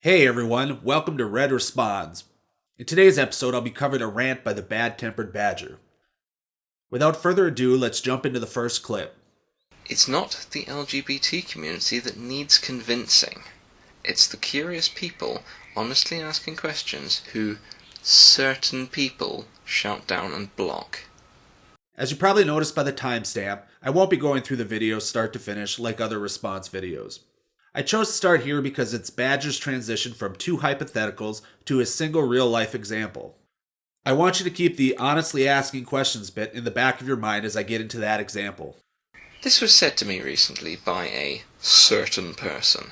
Hey everyone, welcome to Red Responds. In today's episode, I'll be covering a rant by the bad-tempered badger. Without further ado, let's jump into the first clip. It's not the LGBT community that needs convincing. It's the curious people honestly asking questions who certain people shout down and block. As you probably noticed by the timestamp, I won't be going through the video start to finish like other response videos. I chose to start here because it's Badger's transition from two hypotheticals to a single real-life example. I want you to keep the honestly asking questions bit in the back of your mind as I get into that example. This was said to me recently by a certain person.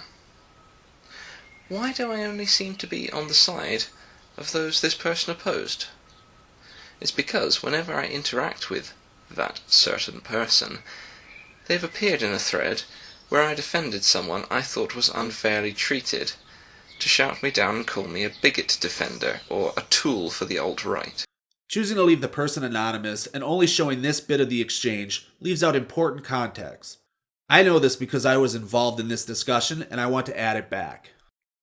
Why do I only seem to be on the side of those this person opposed? It's because whenever I interact with that certain person, they've appeared in a thread where I defended someone I thought was unfairly treated, to shout me down and call me a bigot defender or a tool for the alt-right. Choosing to leave the person anonymous and only showing this bit of the exchange leaves out important context. I know this because I was involved in this discussion and I want to add it back.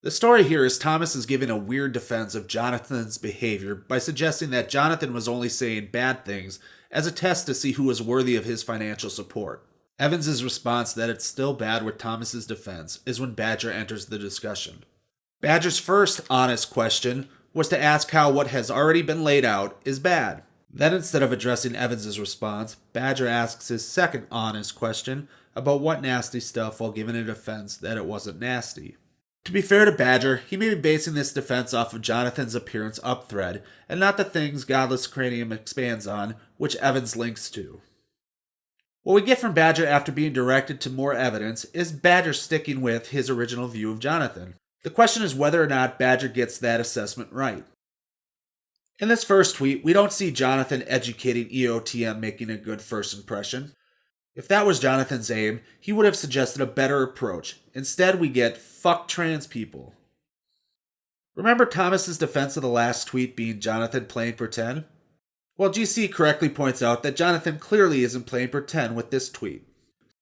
The story here is Thomas is giving a weird defense of Jonathan's behavior by suggesting that Jonathan was only saying bad things as a test to see who was worthy of his financial support. Evans's response that it's still bad with Thomas's defense is when Badger enters the discussion. Badger's first honest question was to ask how what has already been laid out is bad. Then instead of addressing Evans's response, Badger asks his second honest question about what nasty stuff while giving a defense that it wasn't nasty. To be fair to Badger, he may be basing this defense off of Jonathan's appearance up thread, and not the things Godless Cranium expands on, which Evans links to. What we get from Badger after being directed to more evidence is Badger sticking with his original view of Jonathan. The question is whether or not Badger gets that assessment right. In this first tweet, we don't see Jonathan educating EOTM making a good first impression. If that was Jonathan's aim, he would have suggested a better approach. Instead, we get fuck trans people. Remember Thomas's defense of the last tweet being Jonathan playing pretend? Well, GC correctly points out that Jonathan clearly isn't playing pretend with this tweet.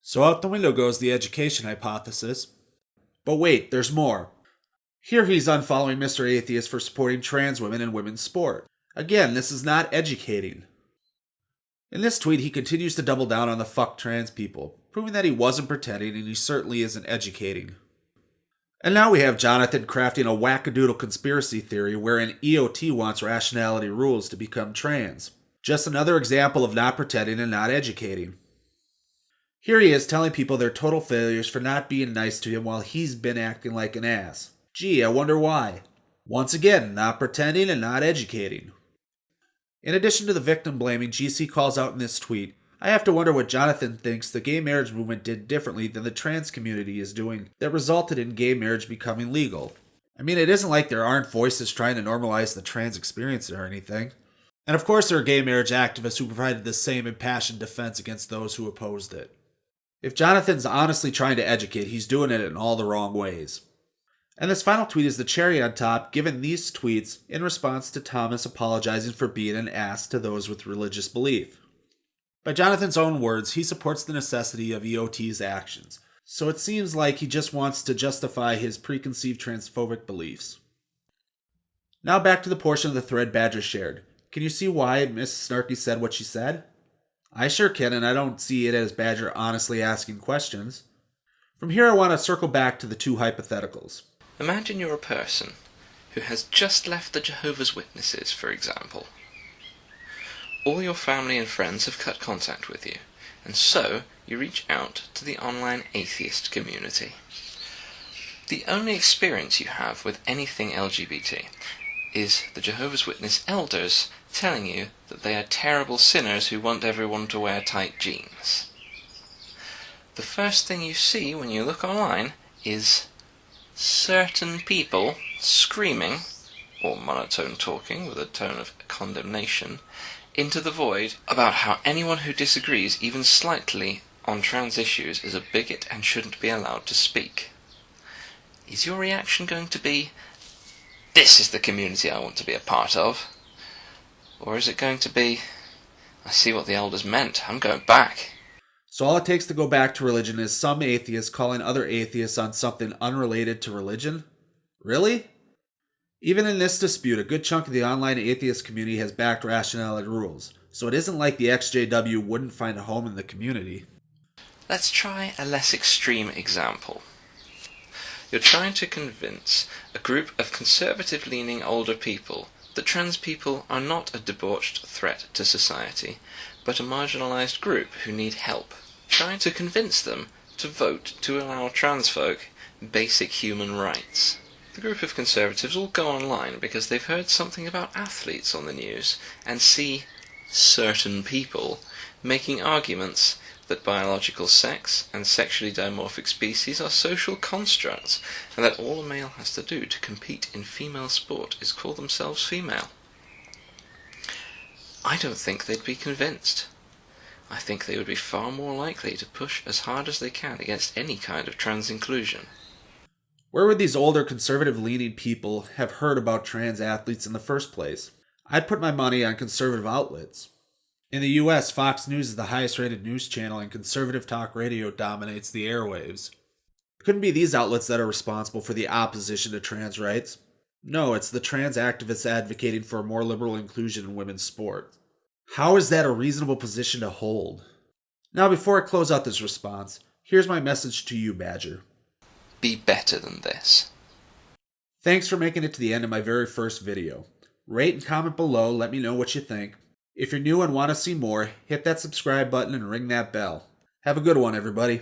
So out the window goes the education hypothesis. But wait, there's more. Here he's unfollowing Mr. Atheist for supporting trans women in women's sport. Again, this is not educating. In this tweet, he continues to double down on the fuck trans people, proving that he wasn't pretending and he certainly isn't educating. And now we have Jonathan crafting a wackadoodle conspiracy theory wherein EOT wants rationality rules to become trans. Just another example of not pretending and not educating. Here he is telling people they're total failures for not being nice to him while he's been acting like an ass. Gee, I wonder why. Once again, not pretending and not educating. In addition to the victim blaming GC calls out in this tweet, I have to wonder what Jonathan thinks the gay marriage movement did differently than the trans community is doing that resulted in gay marriage becoming legal. I mean, it isn't like there aren't voices trying to normalize the trans experience or anything. And of course there are gay marriage activists who provided the same impassioned defense against those who opposed it. If Jonathan's honestly trying to educate, he's doing it in all the wrong ways. And this final tweet is the cherry on top, given these tweets in response to Thomas apologizing for being an ass to those with religious belief. By Jonathan's own words, he supports the necessity of EOT's actions, so it seems like he just wants to justify his preconceived transphobic beliefs. Now back to the portion of the thread Badger shared. Can you see why Miss Snarky said what she said? I sure can, and I don't see it as Badger honestly asking questions. From here I want to circle back to the two hypotheticals. Imagine you're a person who has just left the Jehovah's Witnesses, for example. All your family and friends have cut contact with you, and so you reach out to the online atheist community. The only experience you have with anything LGBT is the Jehovah's Witness elders telling you that they are terrible sinners who want everyone to wear tight jeans. The first thing you see when you look online is certain people screaming, or monotone talking with a tone of condemnation, into the void about how anyone who disagrees even slightly on trans issues is a bigot and shouldn't be allowed to speak. Is your reaction going to be, this is the community I want to be a part of? Or is it going to be, I see what the elders meant, I'm going back? So all it takes to go back to religion is some atheists calling other atheists on something unrelated to religion? Really? Even in this dispute, a good chunk of the online atheist community has backed rationality rules, so it isn't like the XJW wouldn't find a home in the community. Let's try a less extreme example. You're trying to convince a group of conservative-leaning older people that trans people are not a debauched threat to society, but a marginalised group who need help. Trying to convince them to vote to allow trans folk basic human rights. The group of conservatives will go online because they've heard something about athletes on the news and see certain people making arguments that biological sex and sexually dimorphic species are social constructs, and that all a male has to do to compete in female sport is call themselves female. I don't think they'd be convinced. I think they would be far more likely to push as hard as they can against any kind of trans inclusion. Where would these older conservative-leaning people have heard about trans athletes in the first place? I'd put my money on conservative outlets. In the US, Fox News is the highest-rated news channel and conservative talk radio dominates the airwaves. It couldn't be these outlets that are responsible for the opposition to trans rights. No, it's the trans activists advocating for a more liberal inclusion in women's sport. How is that a reasonable position to hold? Now, before I close out this response, here's my message to you, Badger. Be better than this. Thanks for making it to the end of my very first video. Rate and comment below, let me know what you think. If you're new and want to see more, hit that subscribe button and ring that bell. Have a good one, everybody.